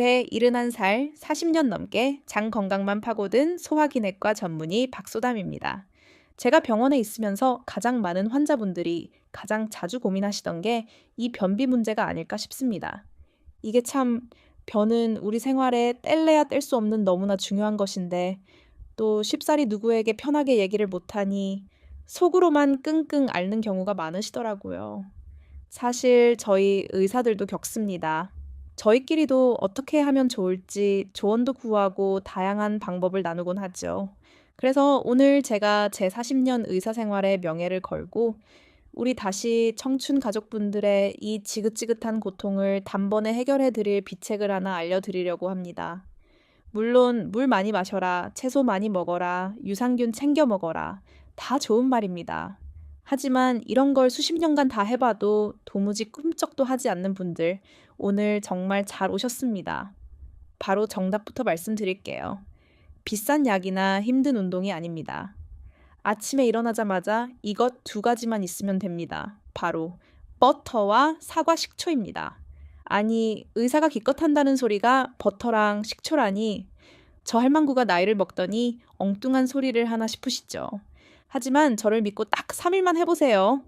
올해 71살, 40년 넘게 장 건강만 파고든 소화기내과 전문의 박소담입니다. 제가 병원에 있으면서 가장 많은 환자분들이 가장 자주 고민하시던 게 이 변비 문제가 아닐까 싶습니다. 이게 참 변은 우리 생활에 뗄래야 뗄 수 없는 너무나 중요한 것인데 또 쉽사리 누구에게 편하게 얘기를 못하니 속으로만 끙끙 앓는 경우가 많으시더라고요. 사실 저희 의사들도 겪습니다. 저희끼리도 어떻게 하면 좋을지 조언도 구하고 다양한 방법을 나누곤 하죠. 그래서 오늘 제가 제 40년 의사 생활의 명예를 걸고 우리 다시 청춘 가족분들의 이 지긋지긋한 고통을 단번에 해결해 드릴 비책을 하나 알려드리려고 합니다. 물론 물 많이 마셔라, 채소 많이 먹어라, 유산균 챙겨 먹어라. 다 좋은 말입니다. 하지만 이런 걸 수십 년간 다 해봐도 도무지 꿈쩍도 하지 않는 분들, 오늘 정말 잘 오셨습니다. 바로 정답부터 말씀드릴게요. 비싼 약이나 힘든 운동이 아닙니다. 아침에 일어나자마자 이것 두 가지만 있으면 됩니다. 바로 버터와 사과 식초입니다. 아니, 의사가 기껏 한다는 소리가 버터랑 식초라니 저 할망구가 나이를 먹더니 엉뚱한 소리를 하나 싶으시죠. 하지만 저를 믿고 딱 3일만 해보세요.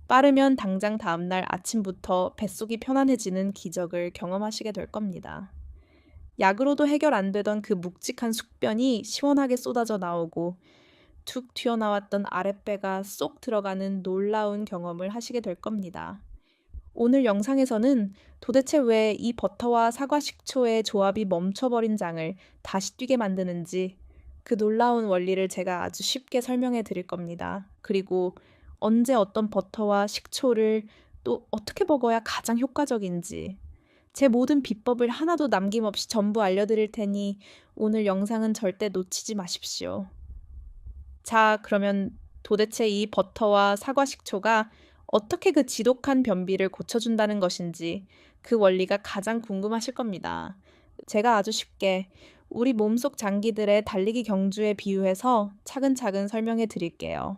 빠르면 당장 다음날 아침부터 뱃속이 편안해지는 기적을 경험하시게 될 겁니다. 약으로도 해결 안 되던 그 묵직한 숙변이 시원하게 쏟아져 나오고 툭 튀어나왔던 아랫배가 쏙 들어가는 놀라운 경험을 하시게 될 겁니다. 오늘 영상에서는 도대체 왜 이 버터와 사과 식초의 조합이 멈춰버린 장을 다시 뛰게 만드는지 그 놀라운 원리를 제가 아주 쉽게 설명해 드릴 겁니다. 그리고 언제 어떤 버터와 식초를 또 어떻게 먹어야 가장 효과적인지 제 모든 비법을 하나도 남김없이 전부 알려드릴 테니 오늘 영상은 절대 놓치지 마십시오. 자, 그러면 도대체 이 버터와 사과 식초가 어떻게 그 지독한 변비를 고쳐준다는 것인지 그 원리가 가장 궁금하실 겁니다. 제가 아주 쉽게 우리 몸속 장기들의 달리기 경주에 비유해서 차근차근 설명해 드릴게요.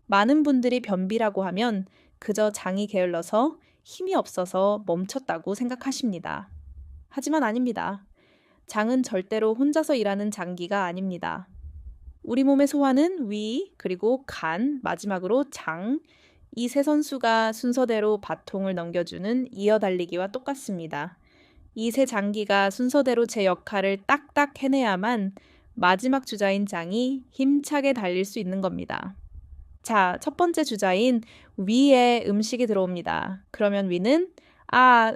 많은 분들이 변비라고 하면 그저 장이 게을러서 힘이 없어서 멈췄다고 생각하십니다. 하지만 아닙니다. 장은 절대로 혼자서 일하는 장기가 아닙니다. 우리 몸의 소화는 위, 그리고 간, 마지막으로 장, 이 세 선수가 순서대로 바통을 넘겨주는 이어달리기와 똑같습니다. 이 세 장기가 순서대로 제 역할을 딱딱 해내야만 마지막 주자인 장이 힘차게 달릴 수 있는 겁니다. 자, 첫 번째 주자인 위에 음식이 들어옵니다. 그러면 위는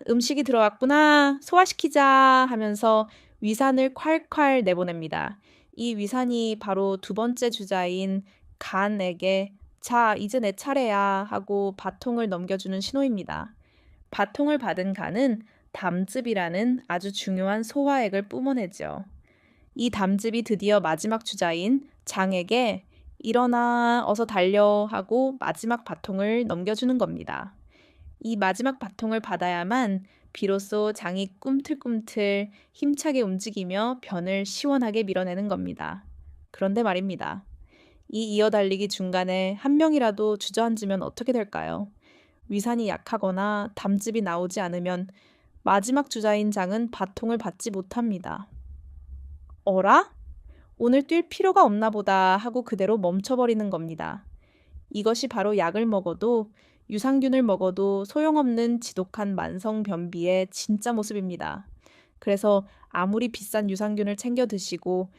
음식이 들어왔구나, 소화시키자 하면서 위산을 콸콸 내보냅니다. 이 위산이 바로 두 번째 주자인 간에게 자, 이제 내 차례야 하고 바통을 넘겨주는 신호입니다. 바통을 받은 간은 담즙이라는 아주 중요한 소화액을 뿜어내죠. 이 담즙이 드디어 마지막 주자인 장에게 일어나 어서 달려 하고 마지막 바통을 넘겨주는 겁니다. 이 마지막 바통을 받아야만 비로소 장이 꿈틀꿈틀 힘차게 움직이며 변을 시원하게 밀어내는 겁니다. 그런데 말입니다. 이 이어달리기 중간에 한 명이라도 주저앉으면 어떻게 될까요? 위산이 약하거나 담즙이 나오지 않으면 마지막 주자인 장은 바통을 받지 못합니다. 어라? 오늘 뛸 필요가 없나 보다 하고 그대로 멈춰버리는 겁니다. 이것이 바로 약을 먹어도 유산균을 먹어도 소용없는 지독한 만성 변비의 진짜 모습입니다. 그래서 아무리 비싼 유산균을 챙겨 드시고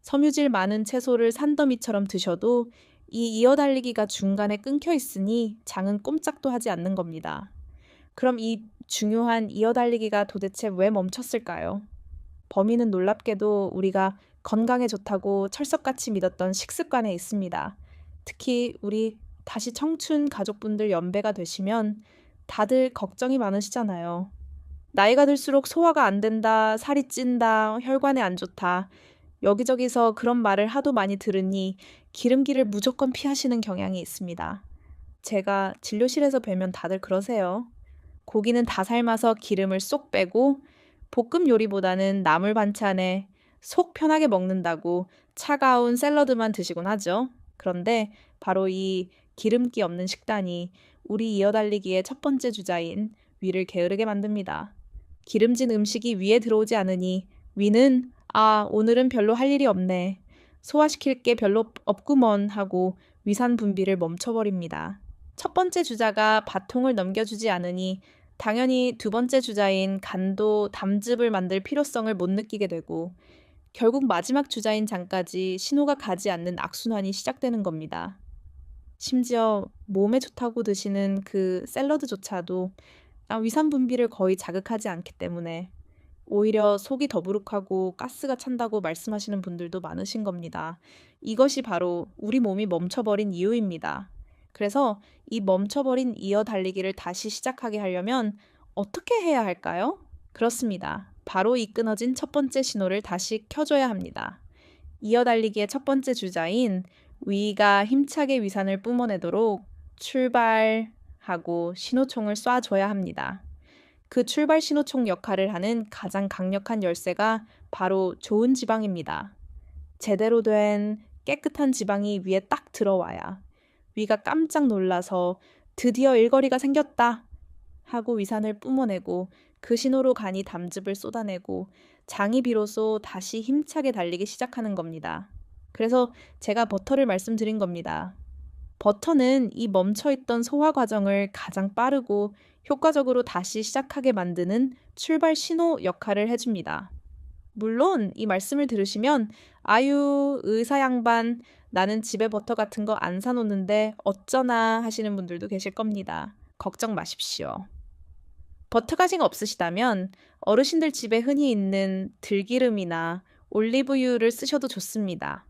섬유질 많은 채소를 산더미처럼 드셔도 이 이어달리기가 중간에 끊겨 있으니 장은 꼼짝도 하지 않는 겁니다. 그럼 이 중요한 이어달리기가 도대체 왜 멈췄을까요? 범인은 놀랍게도 우리가 건강에 좋다고 철석같이 믿었던 식습관에 있습니다. 특히 우리 다시 청춘 가족분들 연배가 되시면 다들 걱정이 많으시잖아요. 나이가 들수록 소화가 안 된다, 살이 찐다, 혈관에 안 좋다. 여기저기서 그런 말을 하도 많이 들으니 기름기를 무조건 피하시는 경향이 있습니다. 제가 진료실에서 뵈면 다들 그러세요. 고기는 다 삶아서 기름을 쏙 빼고 볶음 요리보다는 나물 반찬에 속 편하게 먹는다고 차가운 샐러드만 드시곤 하죠. 그런데 바로 이 기름기 없는 식단이 우리 이어달리기의 첫 번째 주자인 위를 게으르게 만듭니다. 기름진 음식이 위에 들어오지 않으니 위는 오늘은 별로 할 일이 없네. 소화시킬 게 별로 없구먼 하고 위산 분비를 멈춰버립니다. 첫 번째 주자가 바통을 넘겨주지 않으니 당연히 두 번째 주자인 간도 담즙을 만들 필요성을 못 느끼게 되고 결국 마지막 주자인 장까지 신호가 가지 않는 악순환이 시작되는 겁니다. 심지어 몸에 좋다고 드시는 그 샐러드조차도 위산 분비를 거의 자극하지 않기 때문에 오히려 속이 더부룩하고 가스가 찬다고 말씀하시는 분들도 많으신 겁니다. 이것이 바로 우리 몸이 멈춰버린 이유입니다. 그래서 이 멈춰버린 이어 달리기를 다시 시작하게 하려면 어떻게 해야 할까요? 그렇습니다. 바로 이 끊어진 첫 번째 신호를 다시 켜줘야 합니다. 이어 달리기의 첫 번째 주자인 위가 힘차게 위산을 뿜어내도록 출발하고 신호총을 쏴줘야 합니다. 그 출발 신호총 역할을 하는 가장 강력한 열쇠가 바로 좋은 지방입니다. 제대로 된 깨끗한 지방이 위에 딱 들어와야 위가 깜짝 놀라서 드디어 일거리가 생겼다 하고 위산을 뿜어내고 그 신호로 간이 담즙을 쏟아내고 장이 비로소 다시 힘차게 달리기 시작하는 겁니다. 그래서 제가 버터를 말씀드린 겁니다. 버터는 이 멈춰있던 소화 과정을 가장 빠르고 효과적으로 다시 시작하게 만드는 출발 신호 역할을 해줍니다. 물론 이 말씀을 들으시면 아유 의사 양반 나는 집에 버터 같은 거 안 사놓는데 어쩌나 하시는 분들도 계실 겁니다. 걱정 마십시오. 버터 가지가 없으시다면 어르신들 집에 흔히 있는 들기름이나 올리브유를 쓰셔도 좋습니다.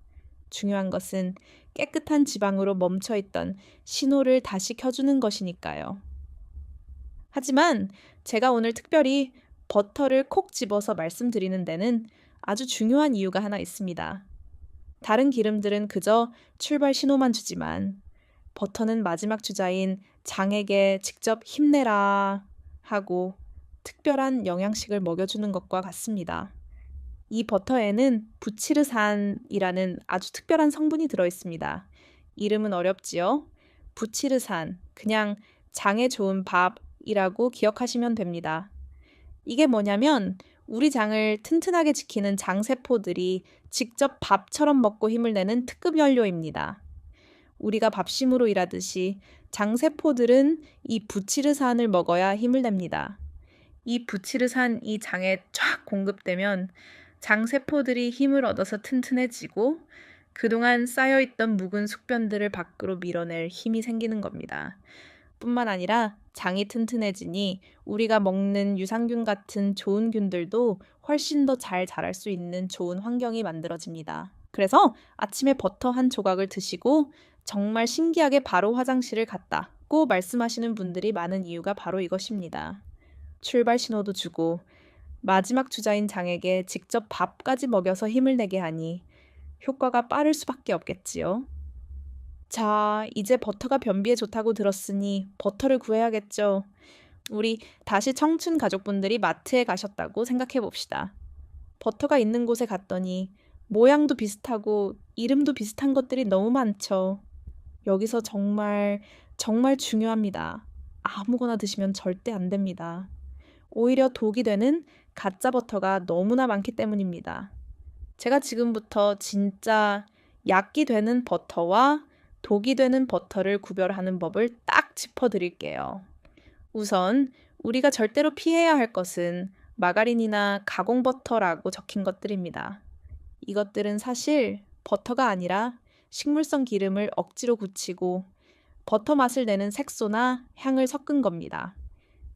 중요한 것은 깨끗한 지방으로 멈춰있던 신호를 다시 켜주는 것이니까요. 하지만 제가 오늘 특별히 버터를 콕 집어서 말씀드리는 데는 아주 중요한 이유가 하나 있습니다. 다른 기름들은 그저 출발 신호만 주지만 버터는 마지막 주자인 장에게 직접 힘내라 하고 특별한 영양식을 먹여주는 것과 같습니다. 이 버터에는 부치르산이라는 아주 특별한 성분이 들어있습니다. 이름은 어렵지요? 부치르산, 그냥 장에 좋은 밥이라고 기억하시면 됩니다. 이게 뭐냐면 우리 장을 튼튼하게 지키는 장세포들이 직접 밥처럼 먹고 힘을 내는 특급 연료입니다. 우리가 밥심으로 일하듯이 장세포들은 이 부치르산을 먹어야 힘을 냅니다. 이 부치르산이 장에 쫙 공급되면 장세포들이 힘을 얻어서 튼튼해지고 그동안 쌓여있던 묵은 숙변들을 밖으로 밀어낼 힘이 생기는 겁니다. 뿐만 아니라 장이 튼튼해지니 우리가 먹는 유산균 같은 좋은 균들도 훨씬 더 잘 자랄 수 있는 좋은 환경이 만들어집니다. 그래서 아침에 버터 한 조각을 드시고 정말 신기하게 바로 화장실을 갔다고 말씀하시는 분들이 많은 이유가 바로 이것입니다. 출발 신호도 주고 마지막 주자인 장에게 직접 밥까지 먹여서 힘을 내게 하니 효과가 빠를 수밖에 없겠지요. 자, 이제 버터가 변비에 좋다고 들었으니 버터를 구해야겠죠. 우리 다시 청춘 가족분들이 마트에 가셨다고 생각해 봅시다. 버터가 있는 곳에 갔더니 모양도 비슷하고 이름도 비슷한 것들이 너무 많죠. 여기서 정말 중요합니다. 아무거나 드시면 절대 안 됩니다. 오히려 독이 되는 가짜 버터가 너무나 많기 때문입니다. 제가 지금부터 진짜 약이 되는 버터와 독이 되는 버터를 구별하는 법을 딱 짚어드릴게요. 우선 우리가 절대로 피해야 할 것은 마가린이나 가공버터라고 적힌 것들입니다. 이것들은 사실 버터가 아니라 식물성 기름을 억지로 굳히고 버터 맛을 내는 색소나 향을 섞은 겁니다.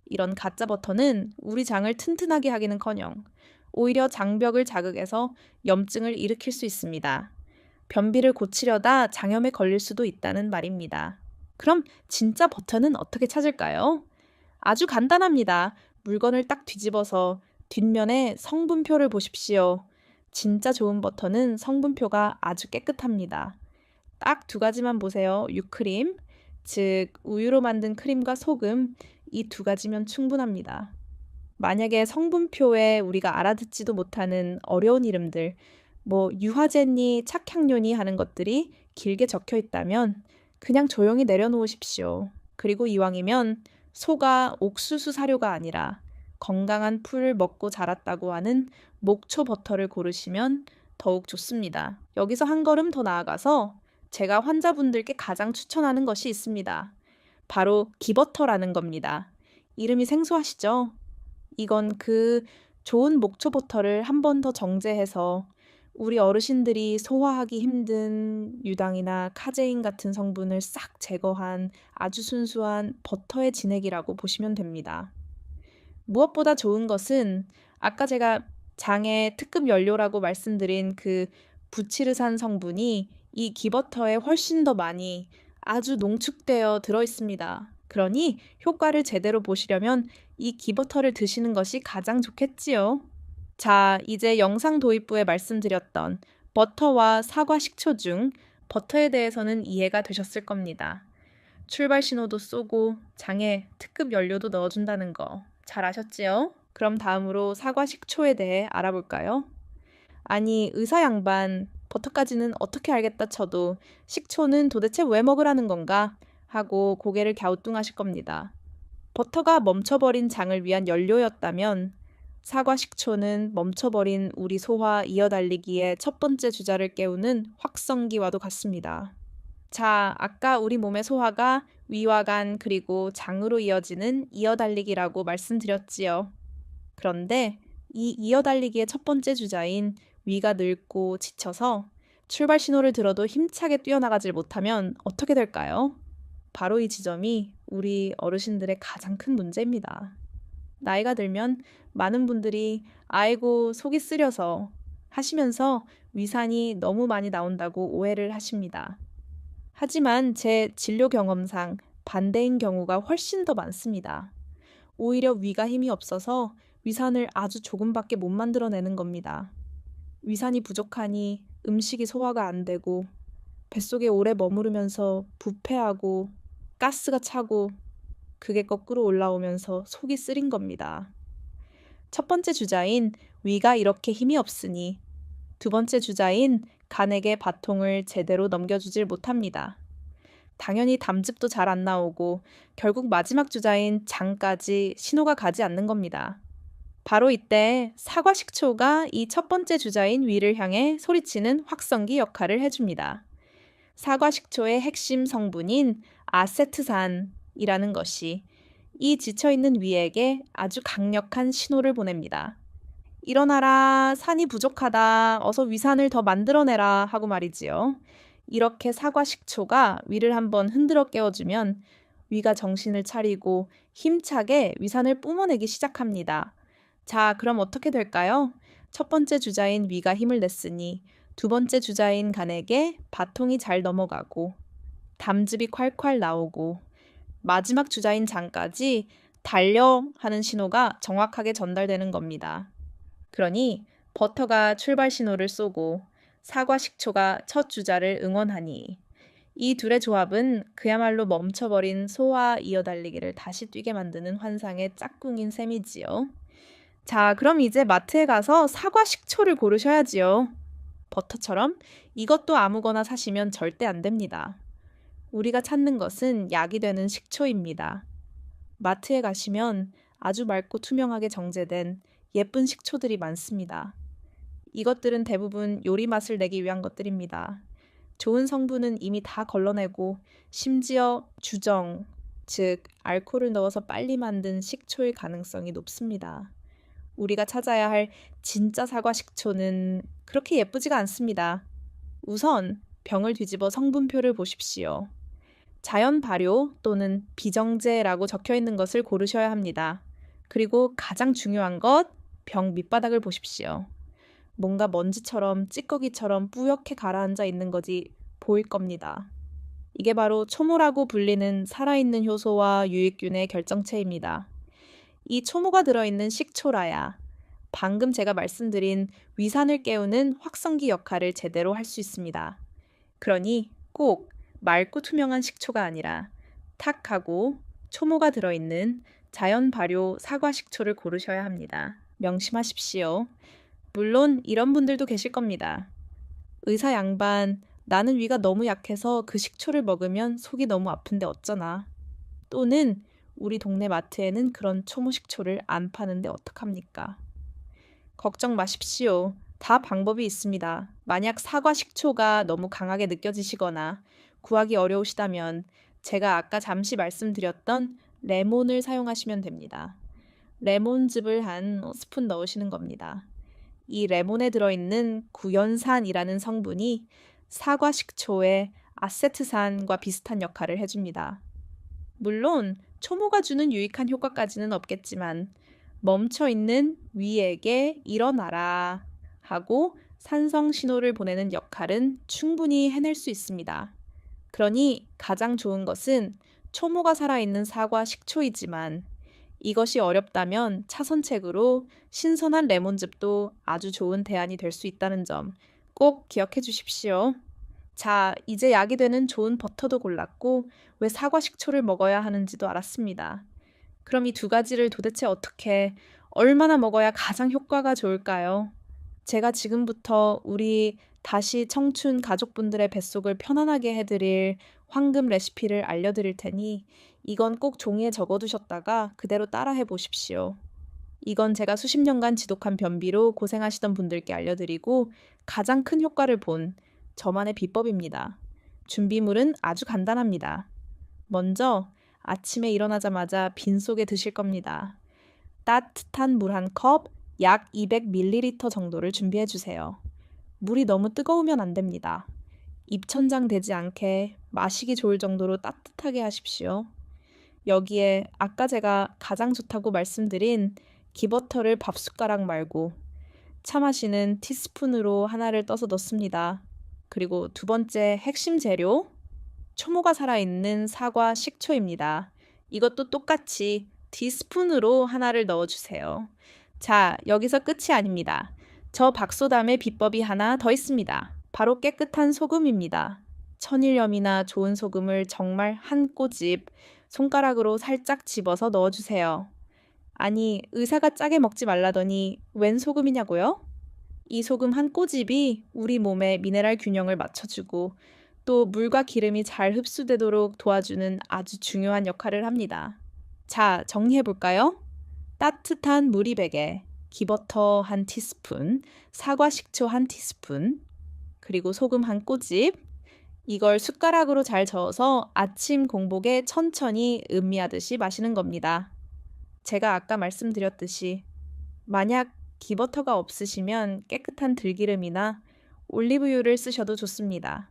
이런 가짜 버터는 우리 장을 튼튼하게 하기는커녕 오히려 장벽을 자극해서 염증을 일으킬 수 있습니다. 변비를 고치려다 장염에 걸릴 수도 있다는 말입니다. 그럼 진짜 버터는 어떻게 찾을까요? 아주 간단합니다. 물건을 딱 뒤집어서 뒷면에 성분표를 보십시오. 진짜 좋은 버터는 성분표가 아주 깨끗합니다. 딱 두 가지만 보세요. 유크림, 즉 우유로 만든 크림과 소금, 이 두 가지면 충분합니다. 만약에 성분표에 우리가 알아듣지도 못하는 어려운 이름들, 유화제니 착향료니 하는 것들이 길게 적혀 있다면 그냥 조용히 내려놓으십시오. 그리고 이왕이면 소가 옥수수 사료가 아니라 건강한 풀을 먹고 자랐다고 하는 목초 버터를 고르시면 더욱 좋습니다. 여기서 한 걸음 더 나아가서 제가 환자분들께 가장 추천하는 것이 있습니다. 바로 기버터라는 겁니다. 이름이 생소하시죠? 이건 그 좋은 목초 버터를 한 번 더 정제해서 우리 어르신들이 소화하기 힘든 유당이나 카제인 같은 성분을 싹 제거한 아주 순수한 버터의 진액이라고 보시면 됩니다. 무엇보다 좋은 것은 아까 제가 장의 특급 연료라고 말씀드린 그 부치르산 성분이 이 기버터에 훨씬 더 많이 아주 농축되어 들어 있습니다. 그러니 효과를 제대로 보시려면 이 기버터를 드시는 것이 가장 좋겠지요. 자, 이제 영상 도입부에 말씀드렸던 버터와 사과 식초 중 버터에 대해서는 이해가 되셨을 겁니다. 출발 신호도 쏘고 장에 특급 연료도 넣어준다는 거 잘 아셨지요? 그럼 다음으로 사과 식초에 대해 알아볼까요? 아니, 의사 양반, 버터까지는 어떻게 알겠다 쳐도 식초는 도대체 왜 먹으라는 건가? 하고 고개를 갸우뚱하실 겁니다. 버터가 멈춰버린 장을 위한 연료였다면 사과 식초는 멈춰버린 우리 소화 이어달리기의 첫 번째 주자를 깨우는 확성기와도 같습니다. 자, 아까 우리 몸의 소화가 위와 간 그리고 장으로 이어지는 이어달리기라고 말씀드렸지요. 그런데 이 이어달리기의 첫 번째 주자인 위가 늙고 지쳐서 출발 신호를 들어도 힘차게 뛰어나가질 못하면 어떻게 될까요? 바로 이 지점이 우리 어르신들의 가장 큰 문제입니다. 나이가 들면 많은 분들이 아이고 속이 쓰려서 하시면서 위산이 너무 많이 나온다고 오해를 하십니다. 하지만 제 진료 경험상 반대인 경우가 훨씬 더 많습니다. 오히려 위가 힘이 없어서 위산을 아주 조금밖에 못 만들어내는 겁니다. 위산이 부족하니 음식이 소화가 안 되고 뱃속에 오래 머무르면서 부패하고 가스가 차고 그게 거꾸로 올라오면서 속이 쓰린 겁니다. 첫 번째 주자인 위가 이렇게 힘이 없으니 두 번째 주자인 간에게 바통을 제대로 넘겨주질 못합니다. 당연히 담즙도 잘 안 나오고 결국 마지막 주자인 장까지 신호가 가지 않는 겁니다. 바로 이때 사과 식초가 이 첫 번째 주자인 위를 향해 소리치는 확성기 역할을 해줍니다. 사과 식초의 핵심 성분인 아세트산이라는 것이 이 지쳐있는 위에게 아주 강력한 신호를 보냅니다. 일어나라, 산이 부족하다, 어서 위산을 더 만들어내라 하고 말이지요. 이렇게 사과 식초가 위를 한번 흔들어 깨워주면 위가 정신을 차리고 힘차게 위산을 뿜어내기 시작합니다. 자, 그럼 어떻게 될까요? 첫 번째 주자인 위가 힘을 냈으니 두 번째 주자인 간에게 바통이 잘 넘어가고 담즙이 콸콸 나오고 마지막 주자인 장까지 달려 하는 신호가 정확하게 전달되는 겁니다. 그러니 버터가 출발 신호를 쏘고 사과 식초가 첫 주자를 응원하니 이 둘의 조합은 그야말로 멈춰버린 소화 이어달리기를 다시 뛰게 만드는 환상의 짝꿍인 셈이지요. 자, 그럼 이제 마트에 가서 사과 식초를 고르셔야지요. 버터처럼 이것도 아무거나 사시면 절대 안 됩니다. 우리가 찾는 것은 약이 되는 식초입니다. 마트에 가시면 아주 맑고 투명하게 정제된 예쁜 식초들이 많습니다. 이것들은 대부분 요리 맛을 내기 위한 것들입니다. 좋은 성분은 이미 다 걸러내고 심지어 주정, 즉 알코올을 넣어서 빨리 만든 식초일 가능성이 높습니다. 우리가 찾아야 할 진짜 사과 식초는 그렇게 예쁘지가 않습니다. 우선 병을 뒤집어 성분표를 보십시오. 자연 발효 또는 비정제라고 적혀 있는 것을 고르셔야 합니다. 그리고 가장 중요한 것, 병 밑바닥을 보십시오. 뭔가 먼지처럼 찌꺼기처럼 뿌옇게 가라앉아 있는 것이 보일 겁니다. 이게 바로 초모라고 불리는 살아있는 효소와 유익균의 결정체입니다. 이 초모가 들어있는 식초라야 방금 제가 말씀드린 위산을 깨우는 확성기 역할을 제대로 할 수 있습니다. 그러니 꼭 맑고 투명한 식초가 아니라 탁하고 초모가 들어있는 자연 발효 사과 식초를 고르셔야 합니다. 명심하십시오. 물론 이런 분들도 계실 겁니다. 의사 양반, 나는 위가 너무 약해서 그 식초를 먹으면 속이 너무 아픈데 어쩌나. 또는 우리 동네 마트에는 그런 초무식초를 안 파는데 어떡합니까? 걱정 마십시오. 다 방법이 있습니다. 만약 사과 식초가 너무 강하게 느껴지시거나 구하기 어려우시다면 제가 아까 잠시 말씀드렸던 레몬을 사용하시면 됩니다. 레몬즙을 한 스푼 넣으시는 겁니다. 이 레몬에 들어있는 구연산이라는 성분이 사과 식초의 아세트산과 비슷한 역할을 해줍니다. 물론 초모가 주는 유익한 효과까지는 없겠지만 멈춰있는 위에게 일어나라 하고 산성 신호를 보내는 역할은 충분히 해낼 수 있습니다. 그러니 가장 좋은 것은 초모가 살아있는 사과 식초이지만 이것이 어렵다면 차선책으로 신선한 레몬즙도 아주 좋은 대안이 될 수 있다는 점 꼭 기억해 주십시오. 자, 이제 약이 되는 좋은 버터도 골랐고 왜 사과 식초를 먹어야 하는지도 알았습니다. 그럼 이 두 가지를 도대체 어떻게, 얼마나 먹어야 가장 효과가 좋을까요? 제가 지금부터 우리 다시 청춘 가족분들의 뱃속을 편안하게 해드릴 황금 레시피를 알려드릴 테니 이건 꼭 종이에 적어두셨다가 그대로 따라해 보십시오. 이건 제가 수십 년간 지독한 변비로 고생하시던 분들께 알려드리고 가장 큰 효과를 본 저만의 비법입니다. 준비물은 아주 간단합니다. 먼저 아침에 일어나자마자 빈속에 드실 겁니다. 따뜻한 물 한 컵, 약 200ml 정도를 준비해 주세요. 물이 너무 뜨거우면 안 됩니다. 입천장 되지 않게 마시기 좋을 정도로 따뜻하게 하십시오. 여기에 아까 제가 가장 좋다고 말씀드린 기버터를 밥숟가락 말고 차 마시는 티스푼으로 하나를 떠서 넣습니다. 그리고 두 번째 핵심 재료, 초모가 살아있는 사과 식초입니다. 이것도 똑같이 티스푼으로 하나를 넣어주세요. 자, 여기서 끝이 아닙니다. 저 박소담의 비법이 하나 더 있습니다. 바로 깨끗한 소금입니다. 천일염이나 좋은 소금을 정말 한 꼬집 손가락으로 살짝 집어서 넣어주세요. 아니, 의사가 짜게 먹지 말라더니 웬 소금이냐고요? 이 소금 한 꼬집이 우리 몸의 미네랄 균형을 맞춰주고 또 물과 기름이 잘 흡수되도록 도와주는 아주 중요한 역할을 합니다. 자, 정리해볼까요? 따뜻한 물 200에 기버터 한 티스푼, 사과 식초 한 티스푼, 그리고 소금 한 꼬집, 이걸 숟가락으로 잘 저어서 아침 공복에 천천히 음미하듯이 마시는 겁니다. 제가 아까 말씀드렸듯이 만약 기버터가 없으시면 깨끗한 들기름이나 올리브유를 쓰셔도 좋습니다.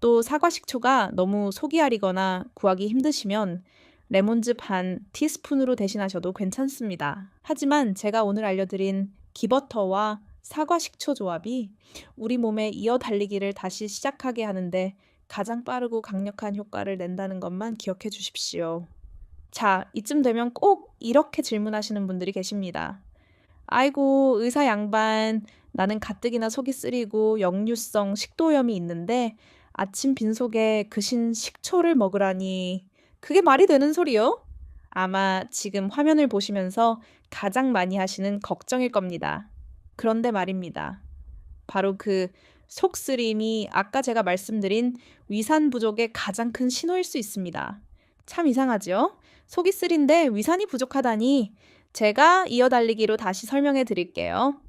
또 사과 식초가 너무 속이 아리거나 구하기 힘드시면 레몬즙 한 티스푼으로 대신하셔도 괜찮습니다. 하지만 제가 오늘 알려드린 기버터와 사과 식초 조합이 우리 몸에 이어 달리기를 다시 시작하게 하는데 가장 빠르고 강력한 효과를 낸다는 것만 기억해 주십시오. 자, 이쯤 되면 꼭 이렇게 질문하시는 분들이 계십니다. 아이고, 의사 양반, 나는 가뜩이나 속이 쓰리고 역류성 식도염이 있는데 아침 빈속에 그신 식초를 먹으라니 그게 말이 되는 소리요? 아마 지금 화면을 보시면서 가장 많이 하시는 걱정일 겁니다. 그런데 말입니다. 바로 그 속쓰림이 아까 제가 말씀드린 위산 부족의 가장 큰 신호일 수 있습니다. 참 이상하죠? 속이 쓰린데 위산이 부족하다니 제가 이어달리기로 다시 설명해 드릴게요.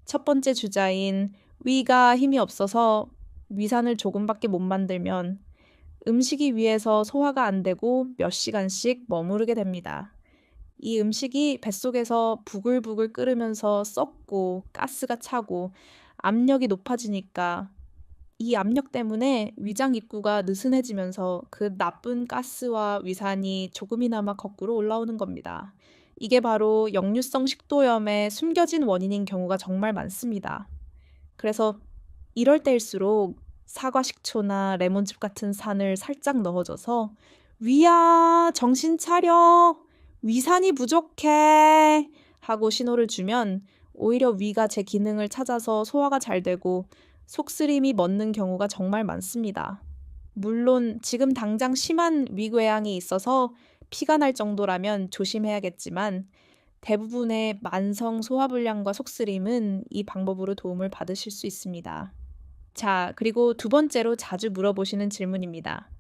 첫 번째 주자인 위가 힘이 없어서 위산을 조금밖에 못 만들면 음식이 위에서 소화가 안 되고 몇 시간씩 머무르게 됩니다. 이 음식이 뱃속에서 부글부글 끓으면서 썩고 가스가 차고 압력이 높아지니까 이 압력 때문에 위장 입구가 느슨해지면서 그 나쁜 가스와 위산이 조금이나마 거꾸로 올라오는 겁니다. 이게 바로 역류성 식도염의 숨겨진 원인인 경우가 정말 많습니다. 그래서 이럴 때일수록 사과 식초나 레몬즙 같은 산을 살짝 넣어줘서 위야, 정신 차려, 위산이 부족해 하고 신호를 주면 오히려 위가 제 기능을 찾아서 소화가 잘 되고 속쓰림이 멎는 경우가 정말 많습니다. 물론 지금 당장 심한 위궤양이 있어서 피가 날 정도라면 조심해야겠지만 대부분의 만성 소화불량과 속쓰림은 이 방법으로 도움을 받으실 수 있습니다. 자, 그리고 두 번째로 자주 물어보시는 질문입니다.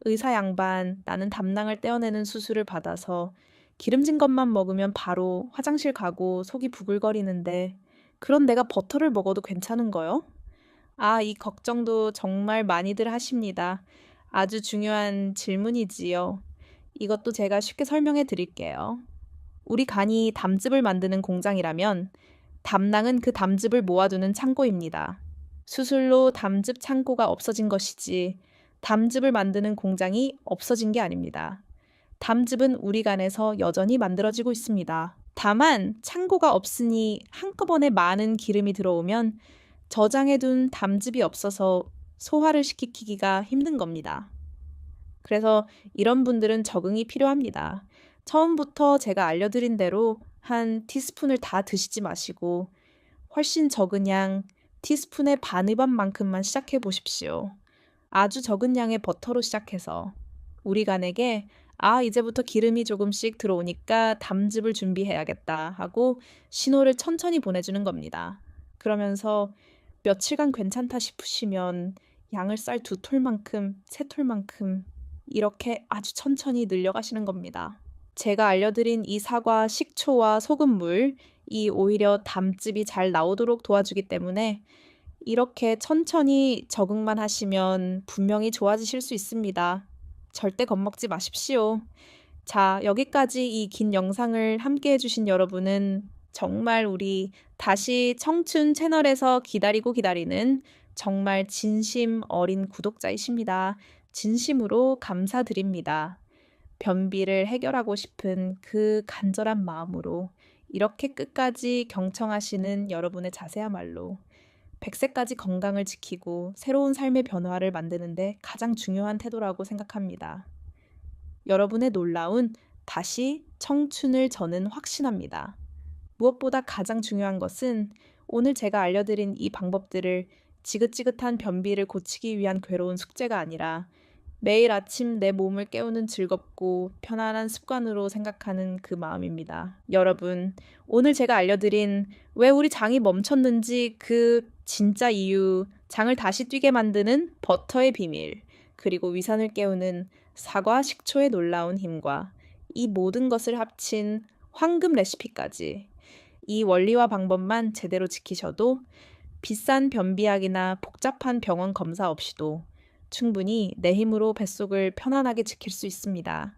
의사 양반, 나는 담낭을 떼어내는 수술을 받아서 기름진 것만 먹으면 바로 화장실 가고 속이 부글거리는데 그런 내가 버터를 먹어도 괜찮은 거요? 아, 이 걱정도 정말 많이들 하십니다. 아주 중요한 질문이지요. 이것도 제가 쉽게 설명해 드릴게요. 우리 간이 담즙을 만드는 공장이라면 담낭은 그 담즙을 모아두는 창고입니다. 수술로 담즙 창고가 없어진 것이지 담즙을 만드는 공장이 없어진 게 아닙니다. 담즙은 우리 간에서 여전히 만들어지고 있습니다. 다만 창고가 없으니 한꺼번에 많은 기름이 들어오면 저장해둔 담즙이 없어서 소화를 시키기가 힘든 겁니다. 그래서 이런 분들은 적응이 필요합니다. 처음부터 제가 알려드린 대로 한 티스푼을 다 드시지 마시고 훨씬 적은 양 티스푼의 반만큼만 시작해 보십시오. 아주 적은 양의 버터로 시작해서 우리 간에게 이제부터 기름이 조금씩 들어오니까 담즙을 준비해야겠다 하고 신호를 천천히 보내주는 겁니다. 그러면서 며칠간 괜찮다 싶으시면 양을 쌀 2톨만큼, 3톨만큼 이렇게 아주 천천히 늘려가시는 겁니다. 제가 알려드린 이 사과, 식초와 소금물, 이 오히려 담즙이 잘 나오도록 도와주기 때문에 이렇게 천천히 적응만 하시면 분명히 좋아지실 수 있습니다. 절대 겁먹지 마십시오. 자, 여기까지 이 긴 영상을 함께 해주신 여러분은 정말 우리 다시 청춘 채널에서 기다리는 정말 진심 어린 구독자이십니다. 진심으로 감사드립니다. 변비를 해결하고 싶은 그 간절한 마음으로 이렇게 끝까지 경청하시는 여러분의 자세야말로 100세까지 건강을 지키고 새로운 삶의 변화를 만드는데 가장 중요한 태도라고 생각합니다. 여러분의 놀라운 다시 청춘을 저는 확신합니다. 무엇보다 가장 중요한 것은 오늘 제가 알려드린 이 방법들을 지긋지긋한 변비를 고치기 위한 괴로운 숙제가 아니라 매일 아침 내 몸을 깨우는 즐겁고 편안한 습관으로 생각하는 그 마음입니다. 여러분, 오늘 제가 알려드린 왜 우리 장이 멈췄는지 그 진짜 이유, 장을 다시 뛰게 만드는 버터의 비밀, 그리고 위산을 깨우는 사과 식초의 놀라운 힘과 이 모든 것을 합친 황금 레시피까지 이 원리와 방법만 제대로 지키셔도 비싼 변비약이나 복잡한 병원 검사 없이도 충분히 내 힘으로 뱃속을 편안하게 지킬 수 있습니다.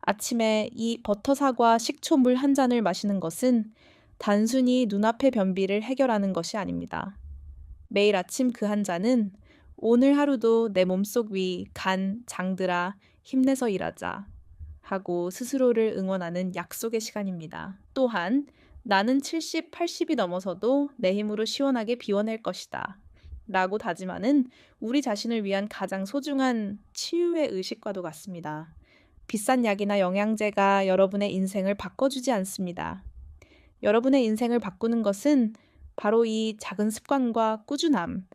아침에 이 버터 사과 식초물 한 잔을 마시는 것은 단순히 눈앞의 변비를 해결하는 것이 아닙니다. 매일 아침 그 한 잔은 오늘 하루도 내 몸속 위, 간, 장들아 힘내서 일하자 하고 스스로를 응원하는 약속의 시간입니다. 또한 나는 70, 80이 넘어서도 내 힘으로 시원하게 비워낼 것이다 라고 다짐하는 우리 자신을 위한 가장 소중한 치유의 의식과도 같습니다. 비싼 약이나 영양제가 여러분의 인생을 바꿔주지 않습니다. 여러분의 인생을 바꾸는 것은 바로 이 작은 습관과 꾸준함,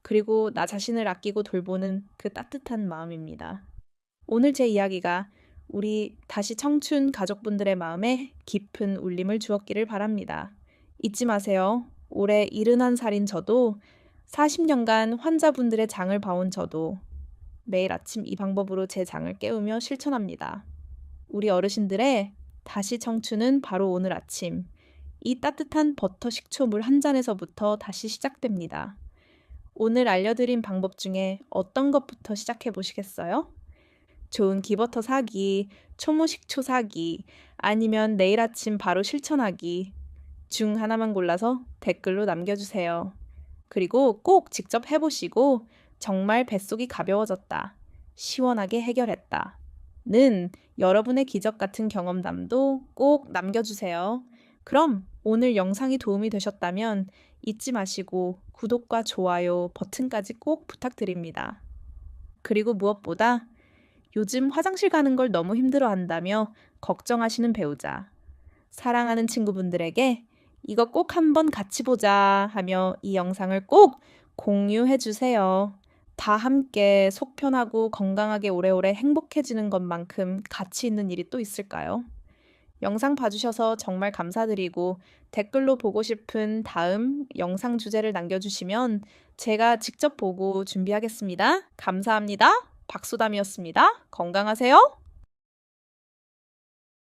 그리고 나 자신을 아끼고 돌보는 그 따뜻한 마음입니다. 오늘 제 이야기가 우리 다시 청춘 가족분들의 마음에 깊은 울림을 주었기를 바랍니다. 잊지 마세요. 올해 71살인 저도 40년간 환자분들의 장을 봐온 저도 매일 아침 이 방법으로 제 장을 깨우며 실천합니다. 우리 어르신들의 다시 청춘은 바로 오늘 아침 이 따뜻한 버터 식초물 한 잔에서부터 다시 시작됩니다. 오늘 알려드린 방법 중에 어떤 것부터 시작해 보시겠어요? 좋은 기버터 사기, 초무식초 사기, 아니면 내일 아침 바로 실천하기 중 하나만 골라서 댓글로 남겨주세요. 그리고 꼭 직접 해보시고 정말 뱃속이 가벼워졌다, 시원하게 해결했다 는 여러분의 기적 같은 경험담도 꼭 남겨주세요. 그럼 오늘 영상이 도움이 되셨다면 잊지 마시고 구독과 좋아요 버튼까지 꼭 부탁드립니다. 그리고 무엇보다 요즘 화장실 가는 걸 너무 힘들어한다며 걱정하시는 배우자, 사랑하는 친구분들에게 이거 꼭 한번 같이 보자 하며 이 영상을 꼭 공유해주세요. 다 함께 속 편하고 건강하게 오래오래 행복해지는 것만큼 가치 있는 일이 또 있을까요? 영상 봐주셔서 정말 감사드리고 댓글로 보고 싶은 다음 영상 주제를 남겨주시면 제가 직접 보고 준비하겠습니다. 감사합니다. 박소담이었습니다. 건강하세요.